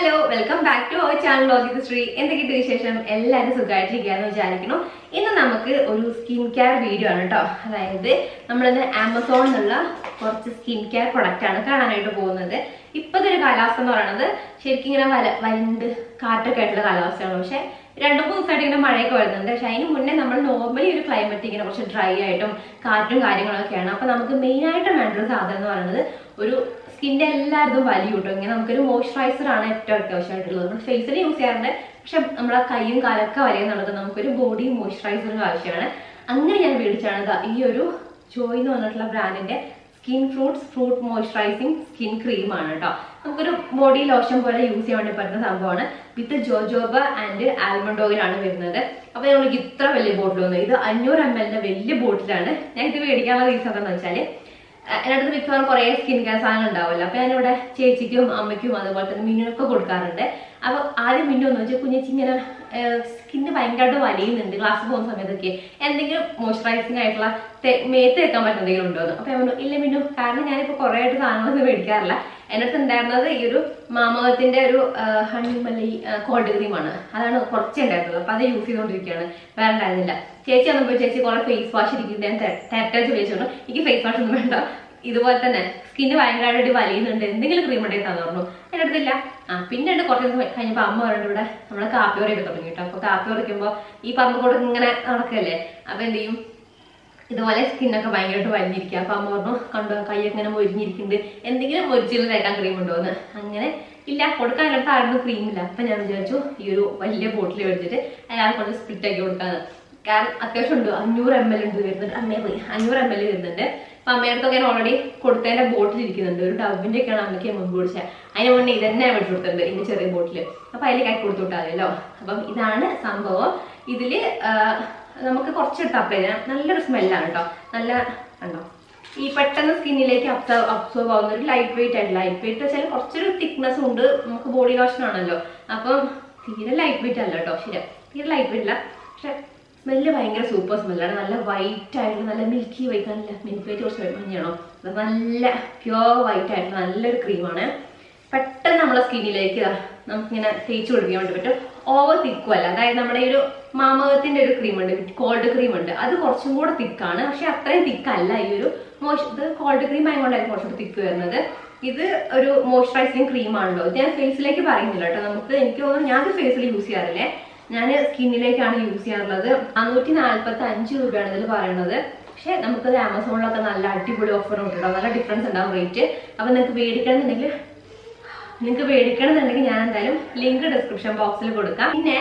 Hello welcome back to our channel Lokith Sree. എന്തൊക്കെയുണ്ട് വിശേഷം? എല്ലാവരും സുഖമായിട്ടിരിക്കുകയെന്ന് വിചാരിക്കുന്നു. ഇന്ന് നമുക്ക് ഒരു സ്കിൻ കെയർ വീഡിയോ ആണ് കേട്ടോ. അതായത് നമ്മളിന്ന് ആമസോണിൽ നിന്നുള്ള കുറച്ച് സ്കിൻ കെയർ പ്രൊഡക്റ്റ് ആണ് കാണാനായിട്ട് പോകുന്നത്. ഇപ്പോഴത്തെ ഒരു കാലാവസ്ഥ എന്ന് പറയുന്നത് ശരിക്കും ഇങ്ങനെ വരണ്ട് കാറ്റൊക്കെ ആയിട്ടുള്ള കാലാവസ്ഥയാണ്. പക്ഷെ 2-3 ദിവസമായിട്ട് ഇങ്ങനെ മഴയൊക്കെ വരുന്നുണ്ട്. പക്ഷെ അതിന് മുന്നേ നമ്മൾ നോർമലി ഒരു ക്ലൈമറ്റ് ഇങ്ങനെ കുറച്ച് ഡ്രൈ ആയിട്ടും കാറ്റും കാര്യങ്ങളൊക്കെയാണ്. അപ്പൊ നമുക്ക് മെയിൻ ആയിട്ട് വേണ്ട ഒരു സാധനം എന്ന് പറയുന്നത് ഒരു സ്കിൻ്റെ എല്ലായിടത്തും വലിയ കിട്ടും. ഇങ്ങനെ നമുക്കൊരു മോയ്സ്ചറൈസർ ആണ് ഏറ്റവും അത്യാവശ്യമായിട്ടുള്ളത്. നമ്മൾ ഫേസിൽ യൂസ് ചെയ്യാറുണ്ട്, പക്ഷെ നമ്മളെ കൈയും കാലൊക്കെ വരെയെന്നുള്ളത് നമുക്കൊരു ബോഡി മോയ്സ്ചറൈസറിന് ആവശ്യമാണ്. അങ്ങനെ ഞാൻ മേടിച്ചാണ് ഈ ഒരു ജോയ് എന്ന് പറഞ്ഞിട്ടുള്ള ബ്രാൻഡിന്റെ skin fruit moisturising skin cream ആണ് കേട്ടോ. നമുക്കൊരു ബോഡി ലോഷൻ പോലെ യൂസ് ചെയ്യാൻ വേണ്ടി പറ്റുന്ന സംഭവമാണ്. വിത്ത് ജോജോബ ആൻഡ് ആൽമണ്ട് ഓയിൽ ആണ് വരുന്നത്. അപ്പൊ ഞങ്ങൾക്ക് ഇത്ര വലിയ ബോട്ടിൽ വന്നു. ഇത് 500 ml വലിയ ബോട്ടിലാണ്. ഞാൻ ഇത് മേടിക്കാനുള്ള റീസൺ എന്താണെന്ന് വെച്ചാല് എൻ്റെ അടുത്ത് മിക്കവാറും കുറേ സ്കിൻ കെയർ സാധനങ്ങൾ ഉണ്ടാവില്ല. അപ്പൊ ഞാനിവിടെ ചേച്ചിക്കും അമ്മയ്ക്കും അതുപോലെ തന്നെ മിന്നുനൊക്കെ കൊടുക്കാറുണ്ട്. അപ്പൊ ആദ്യം മിന്നു എന്ന് വെച്ചാൽ കുഞ്ഞേച്ചി ഇങ്ങനെ സ്കിന്ന് ഭയങ്കരമായിട്ട് വലിയുന്നുണ്ട് ക്ലാസ് പോകുന്ന സമയത്തൊക്കെ, എന്തെങ്കിലും മോയ്സ്ചറൈസിങ് ആയിട്ടുള്ള മേത്ത് വെക്കാൻ പറ്റുന്ന എന്തെങ്കിലും ഉണ്ടോ എന്ന്. അപ്പൊ ഞാൻ പറഞ്ഞു ഇല്ല മിന്നു, കാരണം ഞാനിപ്പോ കുറെ ആയിട്ട് സാധനങ്ങളൊന്നും മേടിക്കാറില്ല. എൻ്റെ അടുത്ത് ഉണ്ടായിരുന്നത് ഈ ഒരു മാമത്തിന്റെ ഒരു ഹണി മല്ലി കോൾഡ് ക്രീമാണ്. അതാണ് കുറച്ചേ ഉണ്ടായിരുന്നത്. അപ്പൊ അത് യൂസ് ചെയ്തുകൊണ്ടിരിക്കുകയാണ്, വേറെ ഉണ്ടായിരുന്നില്ല. ചേച്ചി വന്നപ്പോൾ ചേച്ചി കുറെ ഫേസ് വാഷ് ഇരിക്കുന്നത് ഞാൻ തെറ്റായിട്ട് ചോദിച്ചു. എനിക്ക് ഫേസ് വാഷ് ഒന്നും വേണ്ട, ഇതുപോലെ തന്നെ സ്കിന്ന് ഭയങ്കരമായിട്ട് വലിയുന്നുണ്ട്, എന്തെങ്കിലും ക്രീം ഉണ്ടെങ്കിൽ തന്നു പറഞ്ഞു. എൻ്റെ അടുത്തില്ല. പിന്നെ കുറച്ച് ദിവസം കഴിഞ്ഞപ്പോൾ അമ്മ പറഞ്ഞിട്ട് ഇവിടെ നമ്മളെ കാപ്പി ഉറയൊക്കെ തുടങ്ങി കേട്ടോ. അപ്പൊ കാപ്പി ഉറയ്ക്കുമ്പോൾ ഈ പറമ്പ് ഇങ്ങനെ നടക്കല്ലേ, അപ്പൊ എന്ത് ചെയ്യും, ഇതുപോലെ സ്കിന്നൊക്കെ ഭയങ്കരമായിട്ട് വലിഞ്ഞിരിക്കുക. അപ്പൊ അമ്മ പറഞ്ഞു കണ്ടോ കൈയൊക്കെ ഇങ്ങനെ മൊരിഞ്ഞിരിക്കുന്നുണ്ട്, എന്തെങ്കിലും മൊരിച്ചിൽ തേക്കാൻ ക്രീം ഉണ്ടോ എന്ന്. അങ്ങനെ ഇല്ല, കൊടുക്കാൻ അടുത്ത് ആരും ക്രീം ഇല്ല. അപ്പൊ ഞാൻ വിചാരിച്ചു ഈ ഒരു വലിയ ബോട്ടിൽ മേടിച്ചിട്ട് അയാൾ കുറച്ച് സ്പ്ലിറ്റ് ആക്കി കൊടുക്കാന്ന്. കാരണം അത്യാവശ്യം ഉണ്ട്, 500 ml ഉണ്ട് വരുന്നുണ്ട്. അമ്മയെ പോയി 500 ml വരുന്നുണ്ട്. അപ്പൊ അമ്മയുടെ അടുത്തൊക്കെ ഞാൻ ഓൾറെഡി കൊടുത്തതിന്റെ ബോട്ടിൽ ഇരിക്കുന്നുണ്ട്. ഒരു ഡബിന്റെ ഒക്കെയാണ് അമ്മയ്ക്ക് മുമ്പ് കുടിച്ചത്. അതിന് മുന്നേ ഇതന്നെ മേടിച്ചു കൊടുത്തിട്ടുണ്ട്, ഇതിന്റെ ചെറിയ ബോട്ടില്. അപ്പൊ അതിൽ കൈ കൊടുത്തു വിട്ടാലോ. അപ്പം ഇതാണ് സംഭവം. ഇതില് നമുക്ക് കുറച്ചെടുത്ത് അപ്ലൈ ചെയ്യാം. നല്ലൊരു സ്മെല്ലാണ് കേട്ടോ. നല്ല കണ്ടോ, ഈ പെട്ടെന്ന് സ്കിന്നിലേക്ക് അബ്സോർവ് ആവുന്ന ഒരു ലൈറ്റ് വെയിറ്റ് ആയിട്ട്. ലൈറ്റ് വെയിറ്റ് വെച്ചാൽ കുറച്ചൊരു തിക്നെസ് ഉണ്ട്. നമുക്ക് ബോഡി ലോഷൻ ആണല്ലോ, അപ്പം തീരെ ലൈറ്റ് വെയിറ്റ് അല്ല കേട്ടോ. ശരി, തീരെ ലൈറ്റ് വെയിറ്റ് അല്ല, പക്ഷെ സ്മെല്ല് ഭയങ്കര സൂപ്പർ സ്മെല്ലാണ്. നല്ല വൈറ്റ് ആയിട്ട്, നല്ല മിൽക്കി വൈറ്റ്, നല്ല മിൽക്ക് വൈറ്റ് കുറച്ച് മഞ്ഞാണോ, നല്ല പ്യോർ വൈറ്റ് ആയിട്ട് നല്ലൊരു ക്രീമാണ്. പെട്ടെന്ന് നമ്മളെ സ്കിന്നിലേക്ക് നമുക്കിങ്ങനെ തേച്ച് പിടിപ്പിക്കാൻ വേണ്ടി പറ്റും. ഓവർ തിക്കും അല്ല. അതായത് നമ്മുടെ ഈ ഒരു മാമകത്തിന്റെ ഒരു ക്രീം ഉണ്ട്, കോൾഡ് ക്രീം ഉണ്ട്, അത് കുറച്ചും കൂടെ തിക്കാണ്. പക്ഷെ അത്രയും തിക്കല്ല ഈ ഒരു ഇത് കോൾഡ് ക്രീം ആയതുകൊണ്ടായിരിക്കും കുറച്ചുകൂടി തിക്ക് വരുന്നത്. ഇത് ഒരു മോയ്സ്ചറൈസിങ് ക്രീം ആണല്ലോ. ഇത് ഞാൻ ഫേസിലേക്ക് പറയുന്നില്ല കേട്ടോ. എനിക്ക് തോന്നുന്നു ഞാനത് ഫേസിൽ യൂസ് ചെയ്യാറില്ലേ, ഞാൻ സ്കിന്നിലേക്കാണ് യൂസ് ചെയ്യാറുള്ളത്. 545 രൂപയാണ് ഇതിൽ പറയുന്നത്. പക്ഷെ നമുക്കത് ആമസോണിലൊക്കെ നല്ല അടിപൊളി ഓഫർ കിട്ടും, നല്ല ഡിഫറൻസ് ഉണ്ടാവും റേറ്റ്. അപ്പൊ നിങ്ങൾക്ക് മേടിക്കണമെന്നുണ്ടെങ്കിൽ ഞാൻ എന്തായാലും ലിങ്ക് ഡിസ്ക്രിപ്ഷൻ ബോക്സിൽ കൊടുക്കാം. പിന്നെ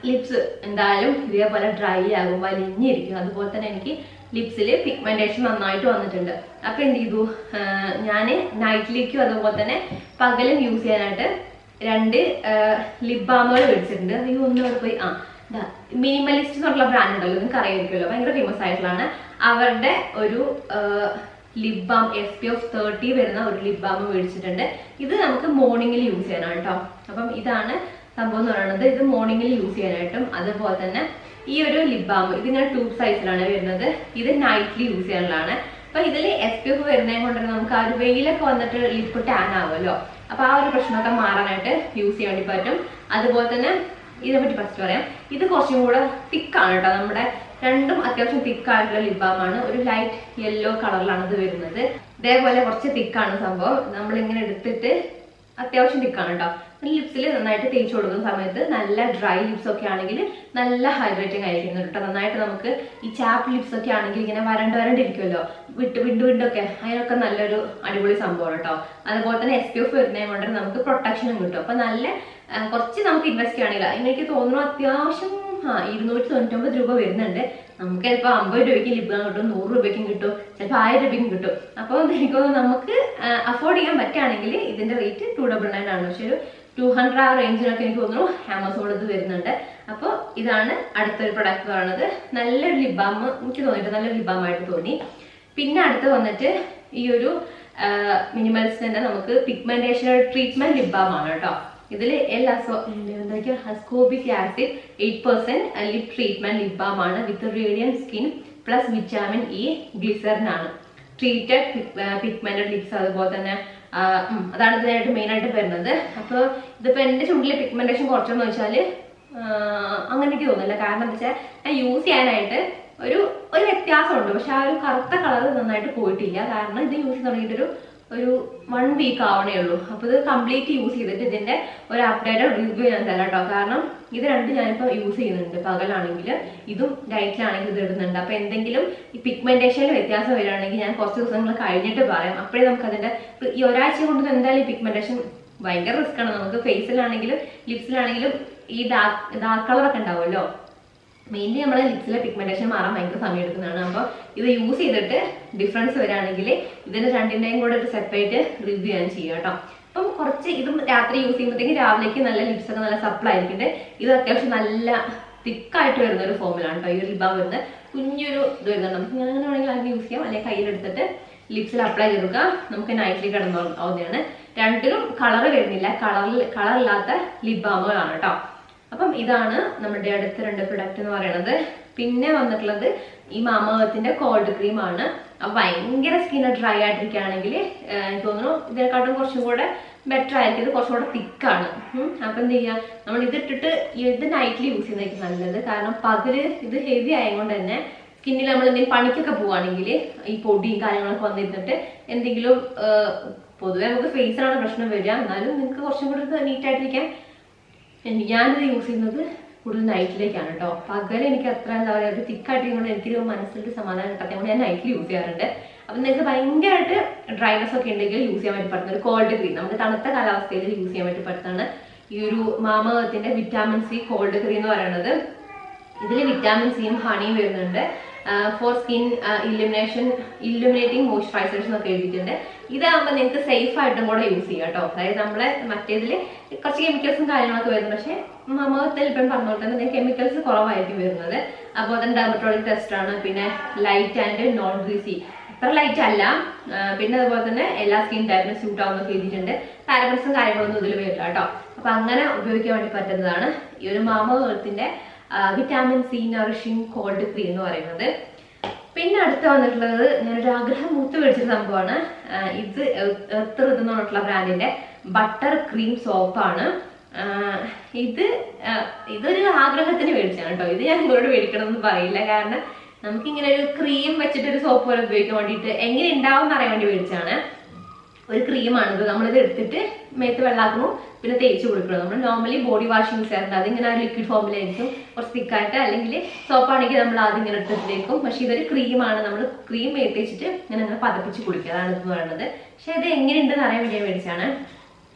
ലിപ്സ് എന്തായാലും ഇതേപോലെ ഡ്രൈ ആകും, വലിഞ്ഞിരിക്കും. അതുപോലെ തന്നെ എനിക്ക് ലിപ്സിൽ പിഗ്മെന്റേഷൻ നന്നായിട്ട് വന്നിട്ടുണ്ട്. അപ്പൊ എന്ത് ചെയ്തു, ഞാൻ നൈറ്റിലേക്കും അതുപോലെ തന്നെ പകലും യൂസ് ചെയ്യാനായിട്ട് 2 ലിപ് ബാമുകൾ മേടിച്ചിട്ടുണ്ട്. ഈ ഒന്നും പോയി മിനിമലിസ്റ്റ് എന്നുള്ള ബ്രാൻഡ് ഉണ്ടല്ലോ, നിങ്ങൾക്ക് അറിയായിരിക്കുമല്ലോ, ഭയങ്കര ഫേമസ് ആയിട്ടുള്ളതാണ്. അവരുടെ ഒരു ലിപ് ബാം SPF 30 വരുന്ന ഒരു ലിപ് ബാം മേടിച്ചിട്ടുണ്ട്. ഇത് നമുക്ക് മോർണിംഗിൽ യൂസ് ചെയ്യാനാണ് കേട്ടോ. അപ്പം ഇതാണ് സംഭവം എന്ന് പറയുന്നത്. ഇത് മോർണിംഗിൽ യൂസ് ചെയ്യാനായിട്ടും അതുപോലെ തന്നെ ഈ ഒരു ലിപ് ബാം ഇതിങ്ങനെ 2 സൈസിലാണ് വരുന്നത്. ഇത് നൈറ്റ്ലി യൂസ് ചെയ്യാനുള്ളതാണ്. അപ്പൊ ഇതിൽ SPF വരുന്നതിനെ കൊണ്ട് നമുക്ക് ആ ഒരു വെയിലൊക്കെ വന്നിട്ട് ലിപ്പ് ടാൻ ആവുമല്ലോ, അപ്പൊ ആ ഒരു പ്രശ്നമൊക്കെ മാറാനായിട്ട് യൂസ് ചെയ്യാൻ വേണ്ടി പറ്റും. അതുപോലെ തന്നെ ഇതിനെപ്പറ്റി ഫസ്റ്റ് പറയാം. ഇത് കുറച്ചും കൂടെ തിക്കാണ് കേട്ടോ. നമ്മുടെ രണ്ടും അത്യാവശ്യം തിക്കായിട്ടുള്ള ലിപ് ബാമാണ്. ഒരു ലൈറ്റ് യെല്ലോ കളറിലാണ് ഇത് വരുന്നത്. ഇതേപോലെ കുറച്ച് തിക്കാണ് സംഭവം. നമ്മളിങ്ങനെ എടുത്തിട്ട് അത്യാവശ്യം തിക്കാണ് കേട്ടോ. ലിപ്സിൽ നന്നായിട്ട് തേച്ച് കൊടുക്കുന്ന സമയത്ത് നല്ല ഡ്രൈ ലിപ്സ് ഒക്കെ ആണെങ്കിൽ നല്ല ഹൈഡ്രേറ്റിംഗ് ആയിരിക്കും കേട്ടോ. നന്നായിട്ട് നമുക്ക് ഈ ചാപ്പ് ലിപ്സ് ഒക്കെ ആണെങ്കിൽ ഇങ്ങനെ വരണ്ടിരിക്കുമല്ലോ, വിണ്ടൊക്കെ, അതിനൊക്കെ നല്ലൊരു അടിപൊളി സംഭവമാണ് കേട്ടോ. അതുപോലെ തന്നെ SPF വരുന്നതിനെ കൊണ്ട് നമുക്ക് പ്രൊട്ടക്ഷനും കിട്ടും. അപ്പൊ നല്ല കുറച്ച് നമുക്ക് ഇൻവെസ്റ്റ് ചെയ്യണമെങ്കിൽ എനിക്ക് തോന്നുന്നു അത്യാവശ്യം 299 രൂപ വരുന്നുണ്ട്. നമുക്ക് ചിലപ്പോൾ 50 രൂപയ്ക്ക് ലിപ് ബാം കിട്ടും, 100 രൂപയ്ക്കും കിട്ടും, ചിലപ്പോൾ 1000 രൂപയ്ക്കും കിട്ടും. അപ്പോൾ എനിക്ക് തോന്നുന്നു നമുക്ക് അഫോർഡ് ചെയ്യാൻ പറ്റുകയാണെങ്കിൽ ഇതിന്റെ റേറ്റ് 299 ആണ്. പക്ഷെ ഒരു 200 ആ റേഞ്ചിനൊക്കെ എനിക്ക് തോന്നുന്നു ആമസോണിൽ ഇത് വരുന്നുണ്ട്. അപ്പോൾ ഇതാണ് അടുത്തൊരു പ്രൊഡക്റ്റ് പറയുന്നത്. നല്ലൊരു ലിപ് ബാം എനിക്ക് തോന്നിയിട്ട് നല്ലൊരു ലിപ് ബാം ആയിട്ട് തോന്നി. പിന്നെ അടുത്ത് വന്നിട്ട് ഈ ഒരു മിനിമലിസ്റ്റിന്റെ നമുക്ക് പിഗ്മെന്റേഷൻ ട്രീറ്റ്മെന്റ് ലിപ് ബാം ആണ് കേട്ടോ. ഇതിൽ ascorbic acid 8% lip treatment lip balm ആണ്. With radiant skin plus vitamin E glycerin ആണ്. ട്രീറ്റഡ് പിഗ്മെന്റഡ് ലിപ്സ് അതുപോലെ തന്നെ അതാണ് ഇതിനായിട്ട് മെയിനായിട്ട് വരുന്നത്. അപ്പോൾ ഇതിപ്പോൾ എൻ്റെ ചുണ്ടിലെ പിഗ്മെന്റേഷൻ കുറച്ചെന്ന് വെച്ചാൽ അങ്ങനെ എനിക്ക് തോന്നുന്നില്ല. കാരണം എന്താ വെച്ചാൽ ഞാൻ യൂസ് ചെയ്യാനായിട്ട് ഒരു വ്യത്യാസമുണ്ട്, പക്ഷെ ആ ഒരു കറുത്ത കളർ നന്നായിട്ട് പോയിട്ടില്ല. കാരണം ഇത് യൂസ് ചെയ്ത് തുടങ്ങിയിട്ടൊരു 1 വീക്ക് ആവണേ ഉള്ളൂ. അപ്പോൾ ഇത് കംപ്ലീറ്റ് യൂസ് ചെയ്തിട്ട് ഇതിന്റെ ഒരു അപ്ഡേറ്റഡ് റിവ്യൂ ഞാൻ തരാം കേട്ടോ. കാരണം ഇത് രണ്ടും ഞാനിപ്പോൾ യൂസ് ചെയ്യുന്നുണ്ട്. പകലാണെങ്കിൽ ഇതും നൈറ്റിലാണെങ്കിൽ ഇത് ഇടുന്നുണ്ട്. അപ്പോൾ എന്തെങ്കിലും ഈ പിഗ്മെന്റേഷനിൽ വ്യത്യാസം വരികയാണെങ്കിൽ ഞാൻ കുറച്ച് ദിവസങ്ങൾ കഴിഞ്ഞിട്ട് പറയാം. അപ്പോഴേ നമുക്ക് അതിന്റെ ഈ ഒരാഴ്ച കൊണ്ട് എന്തായാലും പിഗ്മെന്റേഷൻ ഭയങ്കര റിസ്ക് ആണ്. നമുക്ക് ഫേസിലാണെങ്കിലും ലിപ്സിലാണെങ്കിലും ഈ ഡാർക്ക് കളറൊക്കെ ഉണ്ടാവുമല്ലോ. മെയിൻലി നമ്മളെ ലിപ്സിലെ പിഗ്മെന്റേഷൻ മാറാൻ ഭയങ്കര സമയം എടുക്കുന്നതാണ്. അപ്പോൾ ഇത് യൂസ് ചെയ്തിട്ട് ഡിഫറൻസ് വരികയാണെങ്കിൽ ഇതിന്റെ രണ്ടിന്റെയും കൂടെ ഒരു സെപ്പറേറ്റ് റിവ്യൂ ഞാൻ ചെയ്യാം കേട്ടോ. അപ്പം കുറച്ച് ഇതും രാത്രി യൂസ് ചെയ്യുമ്പോഴത്തേക്ക് രാവിലേക്ക് നല്ല ലിപ്സ് ഒക്കെ നല്ല സപ്ലൈ ആയിരിക്കട്ടെ. ഇത് അത്യാവശ്യം നല്ല തിക്കായിട്ട് വരുന്ന ഒരു ഫോമിലാണ് കേട്ടോ ഈ ഒരു ലിബാം വരുന്നത്. കുഞ്ഞൊരു ഇത് വരുന്നുണ്ട്. നമുക്ക് ഞാൻ അങ്ങനെ വേണമെങ്കിൽ അതിന് യൂസ് ചെയ്യാം, അല്ലെങ്കിൽ കയ്യിലെടുത്തിട്ട് ലിപ്സിൽ അപ്ലൈ ചെയ്തെടുക്കുക. നമുക്ക് നൈറ്റ്ലി കിടന്നാവുന്നതാണ്. രണ്ടിലും കളർ വരുന്നില്ല, കളറില്ലാത്ത ലിബാമുകളാണ് കേട്ടോ. അപ്പം ഇതാണ് നമ്മുടെ അടുത്ത 2 പ്രൊഡക്റ്റ് എന്ന് പറയുന്നത്. പിന്നെ വന്നിട്ടുള്ളത് ഈ മാമ-എർത്തിന്റെ കോൾഡ് ക്രീം ആണ്. അപ്പൊ ഭയങ്കര സ്കിൻ ഡ്രൈ ആയിട്ടിരിക്കുകയാണെങ്കിൽ എനിക്ക് തോന്നുന്നു ഇതിനെക്കാട്ടും കുറച്ചും കൂടെ ബെറ്റർ ആയിരിക്കും. ഇത് കുറച്ചും കൂടെ തിക്കാണ്. അപ്പൊ എന്ത് ചെയ്യാ, നമ്മൾ ഇതിട്ടിട്ട് ഇത് നൈറ്റ്ലി യൂസ് ചെയ്യുന്നതായിരിക്കും നല്ലത്. കാരണം പകല് ഇത് ഹെവി ആയതുകൊണ്ട് തന്നെ സ്കിന്നിൽ നമ്മൾ എന്തെങ്കിലും പണിക്കൊക്കെ പോവുകയാണെങ്കിൽ ഈ പൊടിയും കാര്യങ്ങളൊക്കെ വന്നിരുന്നിട്ട് എന്തെങ്കിലും പൊതുവെ നമുക്ക് ഫേസിലാണ് പ്രശ്നം വരിക. എന്നാലും നിങ്ങൾക്ക് കുറച്ചും കൂടെ നീറ്റായിട്ടിരിക്കാൻ ഞാനിത് യൂസ് ചെയ്യുന്നത് കൂടുതൽ നൈറ്റിലേക്കാണ് കേട്ടോ. പകൽ എനിക്ക് അത്ര എന്താ പറയുക ഒരു തിക്കായിട്ടിരിക്കുന്നത് എനിക്കൊരു മനസ്സിലൊരു സമാധാനം കിട്ടാത്തത് കൊണ്ട് ഞാൻ നൈറ്റിൽ യൂസ് ചെയ്യാറുണ്ട്. അപ്പം നിങ്ങൾക്ക് ഭയങ്കരമായിട്ട് ഡ്രൈനെസ് ഒക്കെ ഉണ്ടെങ്കിൽ യൂസ് ചെയ്യാൻ വേണ്ടി പറ്റുന്ന ഒരു കോൾഡ് ക്രീം, നമുക്ക് തണുത്ത കാലാവസ്ഥയിൽ യൂസ് ചെയ്യാൻ വേണ്ടി പറ്റുന്നതാണ് ഈ ഒരു മാമ-എർത്തിന്റെ വിറ്റാമിൻ സി കോൾഡ് ക്രീം എന്ന് പറയുന്നത്. ഇതിൽ വിറ്റാമിൻ സിയും ഹണിയും വരുന്നുണ്ട്. ഫോർ സ്കിൻ ഇല്ലുമിനേറ്റിംഗ് മോയ്സ്ചറൈസേഴ്സ് എന്നൊക്കെ എഴുതിയിട്ടുണ്ട്. ഇതാകുമ്പോൾ നിങ്ങൾക്ക് സേഫ് ആയിട്ടും കൂടെ യൂസ് ചെയ്യാം കേട്ടോ. അതായത് നമ്മളെ മറ്റേതിൽ കുറച്ച് കെമിക്കൽസും കാര്യങ്ങളൊക്കെ വരുന്നത്, പക്ഷേ മാമ-എർത്തിൽ ഇപ്പം പറഞ്ഞോട്ടെ തന്നെ കെമിക്കൽസ് കുറവായിരിക്കും വരുന്നത്. അപ്പോൾ അത് ഡെർമറ്റോളജി ടെസ്റ്റ് ആണ്. പിന്നെ ലൈറ്റ് ആൻഡ് നോൺ ഗ്രീസി, അത്ര ലൈറ്റ് അല്ല. പിന്നെ അതുപോലെ തന്നെ എല്ലാ സ്കിൻ ടൈപ്പിനും സ്യൂട്ട് ആവുന്നൊക്കെ എഴുതിയിട്ടുണ്ട്. പാരബൻസും കാര്യങ്ങളൊന്നും ഇതിൽ വരില്ല കേട്ടോ. അപ്പൊ അങ്ങനെ ഉപയോഗിക്കാൻ വേണ്ടി പറ്റുന്നതാണ് ഈ ഒരു മാമ-എർത്തിന്റെ vitamin C nourishing cold cream എന്ന് പറയുന്നത്. പിന്നെ അടുത്ത് വന്നിട്ടുള്ളത് ഞാനൊരു ആഗ്രഹം മൂത്ത് മേടിച്ചൊരു സംഭവമാണ്. ഇത് എർത്ത് എന്ന് പറഞ്ഞിട്ടുള്ള ബ്രാൻഡിന്റെ ബട്ടർ ക്രീം സോപ്പാണ്. ഇതൊരു ആഗ്രഹത്തിന് മേടിച്ചാണ് കേട്ടോ. ഇത് ഞാൻ നിങ്ങളോട് മേടിക്കണം എന്ന് പറയില്ല. കാരണം നമുക്കിങ്ങനെ ഒരു ക്രീം വെച്ചിട്ട് ഒരു സോപ്പ് പോലെ ഉപയോഗിക്കാൻ വേണ്ടിയിട്ട് എങ്ങനെ ഉണ്ടാവും എന്ന് അറിയാൻ വേണ്ടി മേടിച്ചാണ്. ഒരു ക്രീമാണിത്. നമ്മളിത് എടുത്തിട്ട് മേത്ത് വെള്ളാക്കുന്നു, പിന്നെ തേച്ച് കൊടുക്കണം. നമ്മൾ നോർമലി ബോഡി വാഷ് യൂസ് ചെയ്യാറുണ്ട്. അതിങ്ങനെ ലിക്വിഡ് ഫോമിലായിരിക്കും, കുറച്ച് തിക്കായിട്ട്. അല്ലെങ്കിൽ സോപ്പാണെങ്കിൽ നമ്മൾ ആദ്യം ഇങ്ങനെ എടുത്തിട്ടേക്കും. പക്ഷെ ഇതൊരു ക്രീമാണ്. നമ്മൾ ക്രീം മേത്ത് വെച്ചിട്ട് ഇങ്ങനെ പതപ്പിച്ച് കുളിക്കുക, അതാണ് ഇത് പറയുന്നത്. പക്ഷെ ഇത് എങ്ങനെയുണ്ടെന്ന് അറിയാൻ വേണ്ടി മേടിച്ചാണ്.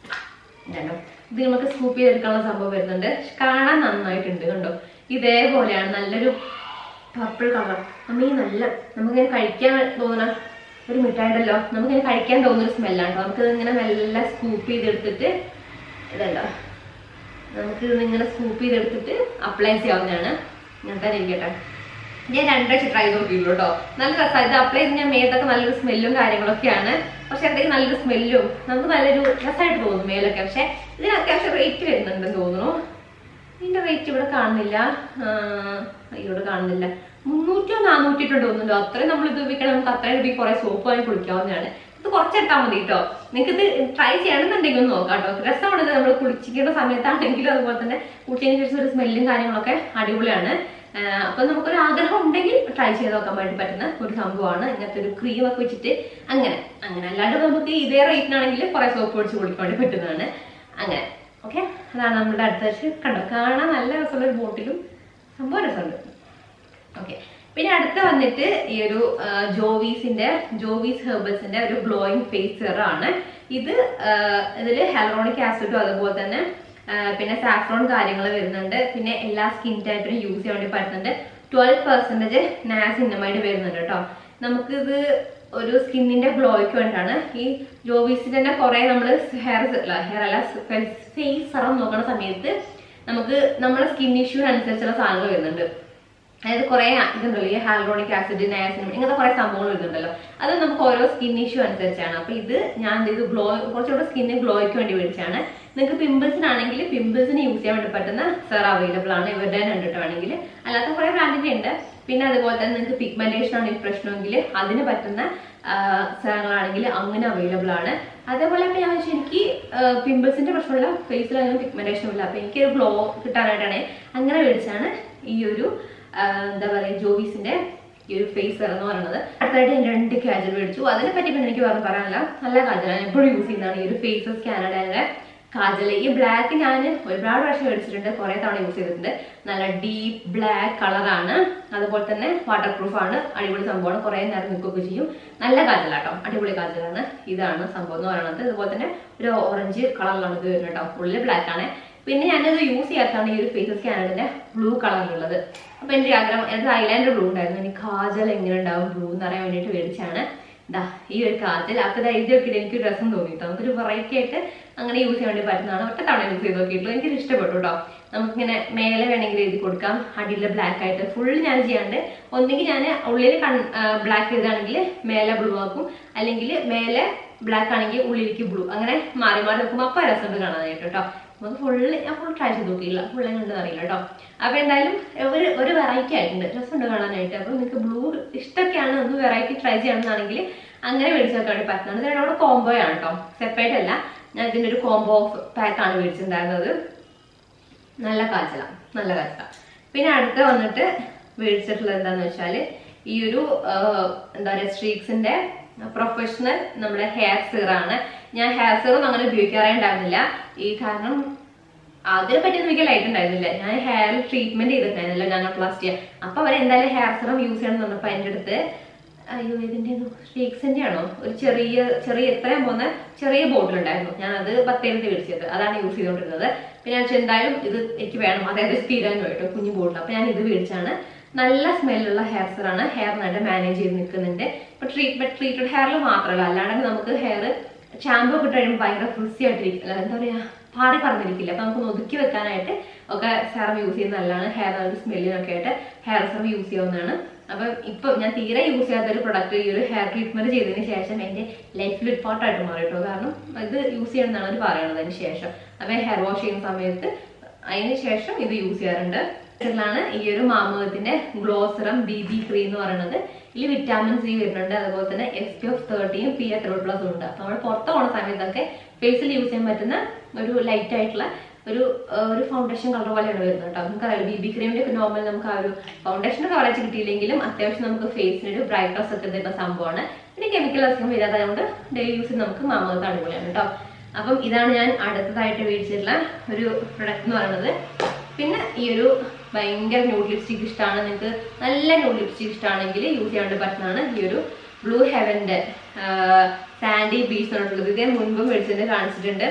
ഇതാണോ, ഇത് നമുക്ക് സ്കൂപ്പ് ചെയ്തെടുക്കാനുള്ള സംഭവം വരുന്നുണ്ട്. കാണാൻ നന്നായിട്ടുണ്ട് കണ്ടോ. ഇതേപോലെയാണ് നല്ലൊരു പർപ്പിൾ കളർ. നല്ല നമുക്കിങ്ങനെ കഴിക്കാൻ തോന്നുന്ന ഒരു മിഠായിണ്ടല്ലോ, നമുക്കിങ്ങനെ കഴിക്കാൻ തോന്നുന്നൊരു സ്മെല്ലാണ് കേട്ടോ. നമുക്കിത് ഇങ്ങനെ നല്ല സ്കൂപ്പ് ചെയ്തെടുത്തിട്ട് ഇതല്ലോ, നമുക്കിത് ഇങ്ങനെ സ്കൂപ്പ് ചെയ്തെടുത്തിട്ട് അപ്ലൈ ചെയ്യാവുന്നതാണ്. ഇങ്ങനത്തെ ഇരിക്കട്ടെ. ഞാൻ 2 പ്രാവശ്യം ട്രൈ നോക്കിയുള്ളൂ കേട്ടോ. നല്ല രസമാണ്. ഇത് അപ്ലൈ ചെയ്ത് ഞാൻ മേത്തൊക്കെ നല്ലൊരു സ്മെല്ലും കാര്യങ്ങളൊക്കെയാണ്. പക്ഷെ എന്തെങ്കിലും നല്ലൊരു സ്മെല്ലും നമുക്ക് നല്ലൊരു രസമായിട്ട് തോന്നും മേലൊക്കെ. പക്ഷെ ഇതിന് അത്യാവശ്യം റേറ്റ് വരുന്നുണ്ടെന്ന് തോന്നുന്നു. ഇതിന്റെ റേറ്റ് ഇവിടെ കാണുന്നില്ല. ഇവിടെ കാണുന്നില്ല. 300 400 തോന്നുന്നുണ്ടോ. അത്രയും നമ്മൾ ഇത് ഉപയോഗിക്കണം. നമുക്ക് അത്രയും രൂപ കുറെ സോപ്പ് വാങ്ങി കുളിക്കാവുന്നതാണ്. ഇത് കുറച്ചെടുത്താൽ മതി കേട്ടോ. നിങ്ങൾക്ക് ഇത് ട്രൈ ചെയ്യണമെന്നുണ്ടെങ്കിൽ ഒന്ന് നോക്കാം കേട്ടോ. രസമാണിത്. നമ്മൾ കുളിച്ചിരിക്കുന്ന സമയത്താണെങ്കിലും അതുപോലെ തന്നെ കുളിച്ചതിന് ശേഷം ഒരു സ്മെല്ലും കാര്യങ്ങളൊക്കെ അടിപൊളിയാണ്. അപ്പൊ നമുക്കൊരു ആഗ്രഹം ഉണ്ടെങ്കിൽ ട്രൈ ചെയ്ത് നോക്കാൻ വേണ്ടി പറ്റുന്ന ഒരു സംഭവമാണ്. ഇങ്ങനത്തെ ഒരു ക്രീം ഒക്കെ വെച്ചിട്ട് അങ്ങനെ അല്ലാണ്ട് നമുക്ക് ഇതേ റേറ്റിനാണെങ്കിൽ കുറെ സോപ്പ് പൊടിച്ച് കുളിക്കാൻ വേണ്ടി പറ്റുന്നതാണ്. അങ്ങനെ ഓക്കെ, അതാണ് നമ്മുടെ അടുത്ത വർഷം. കണ്ടോ, കാണാൻ നല്ല രസമുള്ള ഒരു ബോട്ടിലും സംഭവം രസമുണ്ട്. ഓക്കെ, പിന്നെ അടുത്ത് വന്നിട്ട് ഈ ഒരു ജോവീസ് ഹെർബൽസിന്റെ ഒരു ഗ്ലോയിങ് ഫേസ് സെറം ആണ്. ഇതിൽ ഹ്യാലറോണിക് ആസിഡും അതുപോലെ തന്നെ പിന്നെ സാഫ്രോൺ കാര്യങ്ങൾ വരുന്നുണ്ട്. പിന്നെ എല്ലാ സ്കിൻ ടൈപ്പിനും യൂസ് ചെയ്യാൻ വേണ്ടി പറ്റുന്നുണ്ട്. 12% നാസിനമൈഡ് വരുന്നുണ്ട് കേട്ടോ. നമുക്കിത് ഒരു സ്കിന്നിന്റെ ഗ്ലോയ്ക്ക് വേണ്ടിയിട്ടാണ്. ഈ ജോവീസിന്റെ തന്നെ കുറെ നമ്മൾ ഫേസ് സെറം നോക്കുന്ന സമയത്ത് നമുക്ക് നമ്മുടെ സ്കിൻ ഇഷ്യൂ അനുസരിച്ചുള്ള സാധനങ്ങൾ വരുന്നുണ്ട്. അതായത് കുറെ ഇതുണ്ടല്ലോ, ഈ ഹ്യാലറോണിക് ആസിഡ്, നയാസിനം, ഇങ്ങനത്തെ കുറെ സംഭവങ്ങൾ വരുന്നുണ്ടല്ലോ. അത് നമുക്ക് ഓരോ സ്കിൻ ഇഷ്യൂ അനുസരിച്ചാണ്. അപ്പൊ ഇത് ഞാൻ കുറച്ചുകൂടെ സ്കിന്നിന് ഗ്ലോയ്ക്ക് വേണ്ടി മേടിച്ചാണ്. നിങ്ങൾക്ക് പിമ്പിൾസിനാണെങ്കിൽ പിമ്പിൾസിന് യൂസ് ചെയ്യാൻ വേണ്ടി പറ്റുന്ന സെറ അവൈലബിൾ ആണ്. ഇവരുടെ കണ്ടിട്ട് വേണമെങ്കിൽ, അല്ലാത്ത കുറെ ബ്രാൻഡിന്റെ ഉണ്ട്. പിന്നെ അതുപോലെ തന്നെ നിങ്ങൾക്ക് പിഗ്മെന്റേഷൻ ആണ് ഈ പ്രശ്നമെങ്കിൽ അതിന് പറ്റുന്ന സ്ഥലങ്ങളാണെങ്കിൽ അങ്ങനെ അവൈലബിൾ ആണ്. അതേപോലെ തന്നെ ഞാൻ വെച്ചാൽ എനിക്ക് പിമ്പിൾസിന്റെ പ്രശ്നമുള്ള ഫേസിൽ അങ്ങനെ പിഗ്മെന്റേഷനും ഇല്ല. അപ്പൊ എനിക്ക് ഒരു ഗ്ലോ കിട്ടാനായിട്ടാണ് അങ്ങനെ മേടിച്ചാണ് ഈ ഒരു എന്താ പറയുക ജോവീസിന്റെ ഈ ഒരു ഫേസ് സെറം എന്ന് പറയുന്നത്. അടുത്തായിട്ട് ഞാൻ 2 കാജൽ മേടിച്ചു. അതിനെ പറ്റി പിന്നെ എനിക്ക് വേറെ പറയാനില്ല, നല്ല കാജലാണ്, എപ്പോഴും യൂസ് ചെയ്യുന്നതാണ് ഈ ഒരു ഫേസസ് കാനഡയുടെ കാജൽ. ഈ ബ്ലാക്ക് ഞാൻ ഒരുപാട് പ്രാവശ്യം മേടിച്ചിട്ടുണ്ട്, കുറെ തവണ യൂസ് ചെയ്തിട്ടുണ്ട്. നല്ല ഡീപ്പ് ബ്ലാക്ക് കളറാണ്, അതുപോലെ തന്നെ വാട്ടർ പ്രൂഫ് ആണ്, അടിപൊളി സംഭവമാണ്, കുറെ നേരം നിൽക്കുകയൊക്കെ ചെയ്യും. നല്ല കാജലാട്ടോ, അടിപൊളി കാജലാണ്. ഇതാണ് സംഭവം എന്ന് പറയുന്നത്. അതുപോലെ തന്നെ ഒരു ഓറഞ്ച് കളറിലാണ് ഇത് വരുന്നത് കേട്ടോ, ഉള്ളിൽ ബ്ലാക്ക് ആണ്. പിന്നെ ഞാനത് യൂസ് ചെയ്യാത്താണ് ഈ ഒരു ഫേസസ് കാനഡയുടെ ബ്ലൂ കളറിലുള്ളത്. അപ്പൊ എന്റെ ആഗ്രഹം, എനിക്ക് ഐലൈനർ ബ്ലൂ ഉണ്ടായിരുന്നു, എനിക്ക് കാജൽ എങ്ങനെ ഉണ്ടാവും ബ്ലൂ എന്ന് അറിയാൻ വേണ്ടിയിട്ട് മേടിച്ചാണ് ഇതാ ഈ ഒരു കാജൽ. അപ്പോൾ ഇത് നോക്കിയിട്ട് എനിക്ക് രസം തോന്നിട്ടോ, നമുക്കൊരു വെറൈറ്റി ആയിട്ട് അങ്ങനെ യൂസ് ചെയ്യാൻ വേണ്ടി പറ്റുന്നതാണ്. ഒറ്റ തവണ യൂസ് ചെയ്ത് നോക്കിയിട്ടുള്ളൂ, എനിക്ക് ഇഷ്ടപ്പെട്ടു കേട്ടോ. നമുക്കിങ്ങനെ മേലെ വേണമെങ്കിൽ എഴുതി കൊടുക്കാം, അടിയിൽ ബ്ലാക്ക് ആയിട്ട് ഫുൾ ഞാൻ ചെയ്യാണ്ട്, ഒന്നെങ്കിൽ ഞാൻ ഉള്ളിൽ ബ്ലാക്ക് എഴുതുകയാണെങ്കിൽ മേലെ ബ്ലൂ ആക്കും, അല്ലെങ്കിൽ മേലെ ബ്ലാക്ക് ആണെങ്കിൽ ഉള്ളിലേക്ക് ബ്ലൂ, അങ്ങനെ മാറി മാറി നോക്കുമ്പോൾ അപ്പോൾ രസമുണ്ട് കാണാനായിട്ട് കേട്ടോ. നമുക്ക് ഞാൻ ഫുൾ ട്രൈ ചെയ്ത് നോക്കിയില്ല, ഫുള്ളെ കണ്ടെന്ന് അറിയില്ല കേട്ടോ. അപ്പൊ എന്തായാലും ഒരു വെറൈറ്റി ആയിട്ടുണ്ട്, രസമുണ്ട് കാണാനായിട്ട്. അപ്പൊ നിങ്ങൾക്ക് ബ്ലൂ ഇഷ്ടമൊക്കെയാണ്, ഒന്ന് വെറൈറ്റി ട്രൈ ചെയ്യണമെന്നാണെങ്കിൽ അങ്ങനെ മേടിച്ചൊക്കെ വേണ്ടി പറ്റുന്നതാണ്. ഇത് അവിടെ കോംബോ ആണ് കേട്ടോ, സെപ്പറേറ്റ് അല്ല. ഞാൻ ഇതിന്റെ ഒരു കോംബോ പാക്കാണ് മേടിച്ചിട്ടുണ്ടായിരുന്നത്. നല്ല കാച്ചല. പിന്നെ അടുത്ത് വന്നിട്ട് മേടിച്ചിട്ടുള്ളത് എന്താന്ന് വെച്ചാല് ഈ ഒരു എന്താ പറയുക സ്ട്രീക്സിന്റെ പ്രൊഫഷണൽ നമ്മുടെ ഹെയർ സീറാണ്. ഞാൻ ഹെയർ സീറം അങ്ങനെ ഉപയോഗിക്കാറേ ഉണ്ടായിരുന്നില്ല, ഈ കാരണം അതിനെ പറ്റിയൊന്നും എനിക്ക് ലൈറ്റ് ഉണ്ടായിരുന്നില്ല. ഞാൻ ഹെയർ ട്രീറ്റ്മെന്റ് ചെയ്തിട്ടുണ്ടായിരുന്നില്ല, ഞാൻ പ്ലാസ്റ്റിയ. അപ്പൊ അവർ എന്തായാലും ഹെയർ സീറം യൂസ് ചെയ്യണം എന്ന് പറഞ്ഞപ്പോ എൻ്റെ അടുത്ത് അയ്യോ ഇതിന്റെ സ്ട്രീക്സിന്റെ ആണോ ഒരു ചെറിയ എത്രയും പോകുന്ന ചെറിയ ബോട്ടിൽ ഉണ്ടായിരുന്നു. ഞാൻ അത് 10 മേടിച്ചത്, അതാണ് യൂസ് ചെയ്തുകൊണ്ടിരുന്നത്. പിന്നെ ഞാൻ എന്തായാലും ഇത് എനിക്ക് വേണം, അതായത് തീരാൻ വേട്ടോ കുഞ്ഞു ബോട്ടിൽ. അപ്പൊ ഞാൻ ഇത് മേടിച്ചാണ്. നല്ല സ്മെല്ലുള്ള ഹെയർ സെറാണ്, ഹെയർ നല്ല മാനേജ് ചെയ്ത് നിൽക്കുന്നുണ്ട്. ഇപ്പൊ ട്രീറ്റഡ് ഹെയറിൽ മാത്രമല്ല, അല്ലാണ്ട് നമുക്ക് ഹെയർ ഷാമ്പൂ ഒക്കെ ഇട്ട് കഴിയുമ്പോൾ ഭയങ്കര ഫ്രിസി ആയിട്ടിരിക്കില്ല, എന്താ പറയാ പാടി പറഞ്ഞിരിക്കില്ല. അപ്പൊ നമുക്ക് ഒതുക്കി വെക്കാനായിട്ട് ഒക്കെ സെറം യൂസ് ചെയ്യുന്ന നല്ലതാണ്. ഹെയർ നല്ല സ്മെല്ലിനൊക്കെ ആയിട്ട് ഹെയർ സെറം യൂസ് ചെയ്യാവുന്നതാണ്. അപ്പൊ ഇപ്പൊ ഞാൻ തീരെ യൂസ് ചെയ്യാത്ത ഒരു പ്രൊഡക്റ്റ് ഈ ഒരു ഹെയർ ട്രീറ്റ്മെന്റ് ചെയ്തതിന് ശേഷം എന്റെ ലൈഫിൽ ഒരു പാർട്ടായിട്ട് മാറിയിട്ടോ. കാരണം ഇത് യൂസ് ചെയ്യണമെന്നാണ് അവർ പറയുന്നത് അതിന് ശേഷം. അപ്പൊ ഹെയർ വാഷ് ചെയ്യുന്ന സമയത്ത് അതിന് ശേഷം ഇത് യൂസ് ചെയ്യാറുണ്ട്. ാണ് ഈ ഒരു മാമത്തിന്റെ ഗ്ലോ സെറം BB ക്രീം എന്ന് പറയുന്നത്. ഇതിൽ വിറ്റാമിൻ C വരുന്നുണ്ട്, അതുപോലെ തന്നെ SPF 30 PA++ ഉണ്ട്. അപ്പൊ നമ്മൾ പുറത്ത് പോകുന്ന സമയത്തൊക്കെ ഫേസിൽ യൂസ് ചെയ്യാൻ പറ്റുന്ന ഒരു ലൈറ്റ് ആയിട്ടുള്ള ഒരു ഫൗണ്ടേഷൻ കളർ പോലെയാണ് വരുന്നത് കേട്ടോ. നമുക്കറിയാം BB ക്രീമിന്റെ ഒക്കെ നോർമൽ നമുക്ക് ആ ഒരു ഫൗണ്ടേഷന്റെ കവറേജ് കിട്ടിയില്ലെങ്കിലും അത്യാവശ്യം നമുക്ക് ഫേസിന് ഒരു ബ്രൈറ്റ്നസ് ഒക്കെ തരുന്ന സംഭവമാണ്. പിന്നെ കെമിക്കൽ അസുഖം വരാത്തതുകൊണ്ട് ഡെയിലി യൂസിൽ നമുക്ക് മാമത്ത് അടിപൊളിയാണ് കേട്ടോ. അപ്പം ഇതാണ് ഞാൻ അടുത്തതായിട്ട് മേടിച്ചിട്ടുള്ള ഒരു പ്രൊഡക്റ്റ് എന്ന് പറയുന്നത്. പിന്നെ ഈ ഒരു ഭയങ്കര ന്യൂഡ് ലിപ്സ്റ്റിക് ഇഷ്ടമാണ്, നിങ്ങൾക്ക് നല്ല ന്യൂഡ് ലിപ്സ്റ്റിക് ഇഷ്ടമാണെങ്കിൽ യൂസ് ചെയ്യാണ്ട് പറ്റുന്നതാണ് ഈ ഒരു ബ്ലൂ ഹെവന്റെ സാൻഡി ബീച്ച് എന്നുള്ളത്. ഇതേ മുൻപ് മേടിച്ചിട്ട് കാണിച്ചിട്ടുണ്ട്.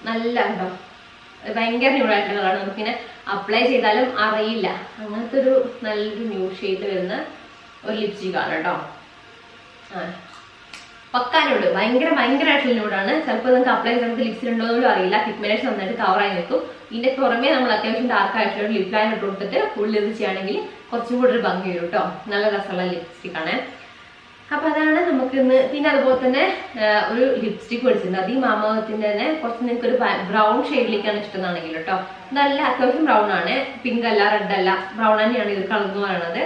നല്ല ഉണ്ടോ, ഭയങ്കര ന്യൂഡായിട്ടുള്ള കളറാണ്, നമുക്കിങ്ങനെ അപ്ലൈ ചെയ്താലും അറിയില്ല, അങ്ങനത്തെ ഒരു നല്ലൊരു ന്യൂഡ് ഷെയ്ഡ് വരുന്ന ഒരു ലിപ്സ്റ്റിക് ആണ് കേട്ടോ. പക്കാനുണ്ട്, ഭയങ്കരമായിട്ടുള്ള ന്യൂഡാണ്. ചിലപ്പോൾ നിങ്ങൾക്ക് അപ്ലൈ ചെയ്ത് നമുക്ക് ലിപ്സിലുണ്ടോ എന്നും അറിയില്ല, പിഗ്മെന്റേഷൻ നന്നായിട്ട് കവറായി നിൽക്കും. ഇതിന്റെ പുറമെ നമ്മൾ അത്യാവശ്യം ഡാർക്ക് ആയിട്ടുള്ള ലിപ് ലൈൻ ഇട്ട് കൊടുത്തിട്ട് ഉള്ളിൽ ഇത് ചെയ്യുകയാണെങ്കിൽ കുറച്ചും കൂടി ഒരു ഭംഗി വരും കേട്ടോ. നല്ല രസമുള്ള ലിപ്സ്റ്റിക് ആണ്. അപ്പൊ അതാണ് നമുക്ക് ഇന്ന്. പിന്നെ അതുപോലെ തന്നെ ഒരു ലിപ്സ്റ്റിക് മേടിച്ചിട്ടുണ്ട്, അത് ഈ മാമത്തിന്റെ തന്നെ കുറച്ച് നിങ്ങൾക്ക് ഒരു ബ്രൗൺ ഷെയ്ഡിലേക്കാണ് ഇഷ്ടം എന്നാണെങ്കിൽ കേട്ടോ. നല്ല അത്യാവശ്യം ബ്രൗൺ ആണ്, പിങ്ക് അല്ല റെഡ് അല്ല, ബ്രൗൺ തന്നെയാണ് ഇത് കളർ എന്ന് പറയുന്നത്.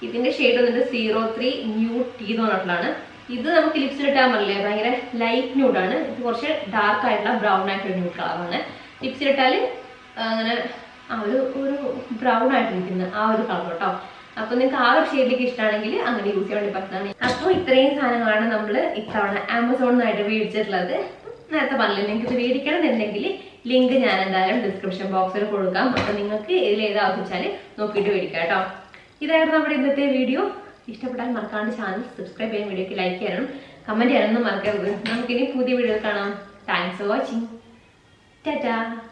ഇതിന്റെ ഷെയ്ഡ് വന്നിട്ട് 03 ന്യൂഡ് ടീ എന്ന് പറഞ്ഞിട്ടുള്ളതാണ്. ഇത് നമുക്ക് ലിപ്സിൽ ഇട്ടാൽ മതില്ലേ, ഭയങ്കര ലൈറ്റ് ന്യൂഡാണ്. ഇത് കുറച്ച് ഡാർക്ക് ആയിട്ടുള്ള ബ്രൗൺ ആയിട്ടുള്ള ന്യൂഡ് കളറാണ്. ലിപ്സിലിട്ടാൽ അങ്ങനെ ഒരു ബ്രൗൺ ആയിട്ടിരിക്കുന്ന ആ ഒരു കളർ കേട്ടോ. അപ്പൊ നിങ്ങൾക്ക് ആ ഒരു ഷെയ്ഡിലേക്ക് ഇഷ്ടമാണെങ്കിൽ അങ്ങനെ യൂസ് ചെയ്യാൻ വേണ്ടി പറ്റുന്നതാണ്. അപ്പോൾ ഇത്രയും സാധനങ്ങളാണ് നമ്മൾ ഇത്തവണ ആമസോണിനായിട്ട് മേടിച്ചിട്ടുള്ളത്. നേരത്തെ പറഞ്ഞില്ല, നിങ്ങൾക്ക് ഇത് മേടിക്കണമെന്നുണ്ടെങ്കിൽ ലിങ്ക് ഞാൻ എന്തായാലും ഡിസ്ക്രിപ്ഷൻ ബോക്സിൽ കൊടുക്കാം. അപ്പൊ നിങ്ങൾക്ക് ഇതിൽ ഏത് ആവശ്യിച്ചാൽ നോക്കിയിട്ട് മേടിക്കാം കേട്ടോ. ഇതായിരുന്നു നമ്മുടെ ഇന്നത്തെ വീഡിയോ. ഇഷ്ടപ്പെട്ടാൽ മറക്കാണ്ട് ചാനൽ സബ്സ്ക്രൈബ് ചെയ്യാൻ, വീഡിയോക്ക് ലൈക്ക് ചെയ്യാനും കമന്റ് ചെയ്യാനൊന്നും മറക്കരുത്. നമുക്കിനി പുതിയ വീഡിയോ കാണാം. Thanks for watching. ടാറ്റാ.